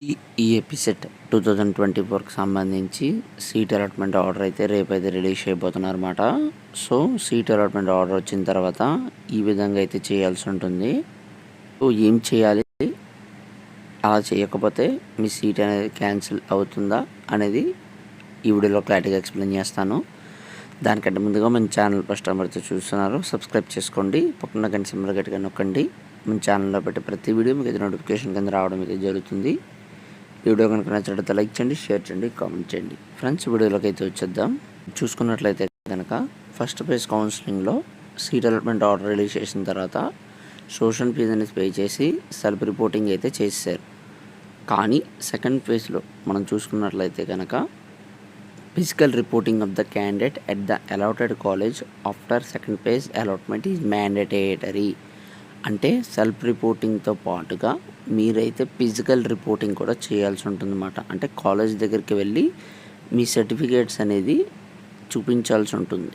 ఈ ఎపిసెట్ 2024కి సంబంధించి seat allotment order అయితే రేపైతే రిలీజ్ చేయబోతున్నారు అన్నమాట. సో సీట్ అలాట్మెంట్ ఆర్డర్ వచ్చిన తర్వాత ఈ విధంగా అయితే చేయాల్సి ఉంటుంది. సో ఏం చేయాలి, అలా చేయకపోతే మీ సీట్ అనేది క్యాన్సిల్ అవుతుందా అనేది ఈ వీడియోలో క్లారిటీగా ఎక్స్ప్లెయిన్ చేస్తాను. దానికంటే ముందుగా మన ఛానల్ ఫస్ట్ టైం అయితే చూస్తున్నారు, సబ్స్క్రైబ్ చేసుకోండి. పక్కన గంట సింబల్ గట్టిగా నొక్కండి. మన ఛానల్లో పెట్టే ప్రతి వీడియో మీకు అయితే నోటిఫికేషన్ కింద రావడం అయితే జరుగుతుంది. వీడియో కనుక నచ్చినట్లయితే లైక్ చేయండి, షేర్ చేయండి, కామెంట్ చేయండి. ఫ్రెండ్స్, వీడియోలోకి అయితే వచ్చేద్దాం. చూసుకున్నట్లయితే కనుక ఫస్ట్ ఫేజ్ కౌన్సిలింగ్లో సీట్ అలాట్మెంట్ ఆర్డర్ రిలీజ్ చేసిన తర్వాత సోషల్ ఫీజ్ అనేది పే చేసి సెల్ఫ్ రిపోర్టింగ్ అయితే చేశారు. కానీ సెకండ్ ఫేజ్లో మనం చూసుకున్నట్లయితే కనుక physical reporting of the candidate at the allotted college after second phase allotment is mandatory. అంటే సెల్ఫ్ రిపోర్టింగ్తో పాటుగా మీరైతే ఫిజికల్ రిపోర్టింగ్ కూడా చేయాల్సి ఉంటుందన్నమాట. అంటే కాలేజ్ దగ్గరికి వెళ్ళి మీ సర్టిఫికేట్స్ అనేది చూపించాల్సి ఉంటుంది.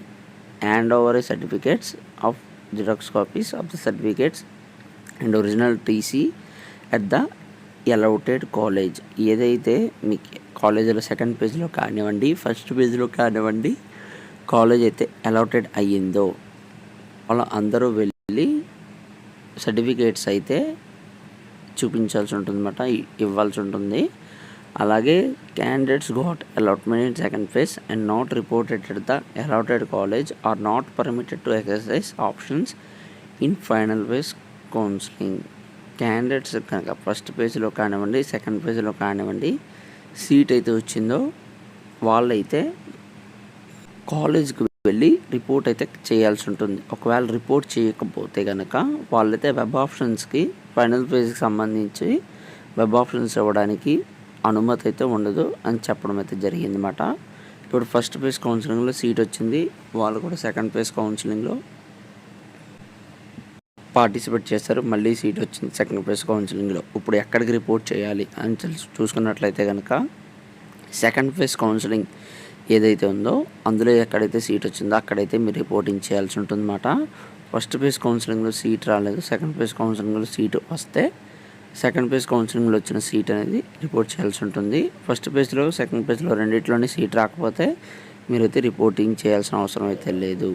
Hand over certificates of xerox copies of the certificates and original TC at the allotted college. ఏదైతే మీ కాలేజీలో సెకండ్ పేజ్లో కానివ్వండి, ఫస్ట్ పేజ్లో కానివ్వండి, కాలేజ్ అయితే అలాటెడ్ అయ్యిందో అలా అందరూ వెళ్ళి సర్టిఫికేట్స్ అయితే చూపించాల్సి ఉంటుంది అన్నమాట, ఇవ్వాల్సి ఉంటుంది. అలాగే candidates got allotment in second phase and not reported at the allotted college are not permitted to exercise options in final phase counselling. Candidates కనుక ఫస్ట్ పేజ్లో కానివ్వండి, సెకండ్ పేజ్లో కానివ్వండి సీట్ అయితే వచ్చిందో వాళ్ళైతే కాలేజ్కి వెళ్ళి రిపోర్ట్ అయితే చేయాల్సి ఉంటుంది. ఒకవేళ రిపోర్ట్ చేయకపోతే కనుక వాళ్ళైతే వెబ్ ఆప్షన్స్కి ఫైనల్ ఫేజ్కి సంబంధించి వెబ్ ఆప్షన్స్ ఇవ్వడానికి అనుమతి అయితే ఉండదు అని చెప్పడం అయితే జరిగిందన్నమాట. ఇప్పుడు ఫస్ట్ ఫేజ్ కౌన్సిలింగ్లో సీట్ వచ్చింది, వాళ్ళు కూడా సెకండ్ ఫేజ్ కౌన్సిలింగ్లో పార్టిసిపేట్ చేస్తారు. మళ్ళీ సీట్ వచ్చింది సెకండ్ ఫేజ్ కౌన్సిలింగ్లో. ఇప్పుడు ఎక్కడికి రిపోర్ట్ చేయాలి అని చూసుకున్నట్లయితే కనుక సెకండ్ ఫేజ్ కౌన్సిలింగ్ ఏదైతే ఉందో అందులో ఎక్కడైతే సీట్ వచ్చిందో అక్కడైతే మీరు రిపోర్టింగ్ చేయాల్సి ఉంటుందన్నమాట. ఫస్ట్ ఫేజ్ కౌన్సిలింగ్లో సీట్ రాలేదు, సెకండ్ ఫేజ్ కౌన్సిలింగ్లో సీట్ వస్తే సెకండ్ ఫేజ్ కౌన్సిలింగ్లో వచ్చిన సీట్ అనేది రిపోర్ట్ చేయాల్సి ఉంటుంది. ఫస్ట్ ఫేజ్లో సెకండ్ ఫేజ్లో రెండింటిలోనే సీట్ రాకపోతే మీరైతే రిపోర్టింగ్ చేయాల్సిన అవసరం అయితే లేదు.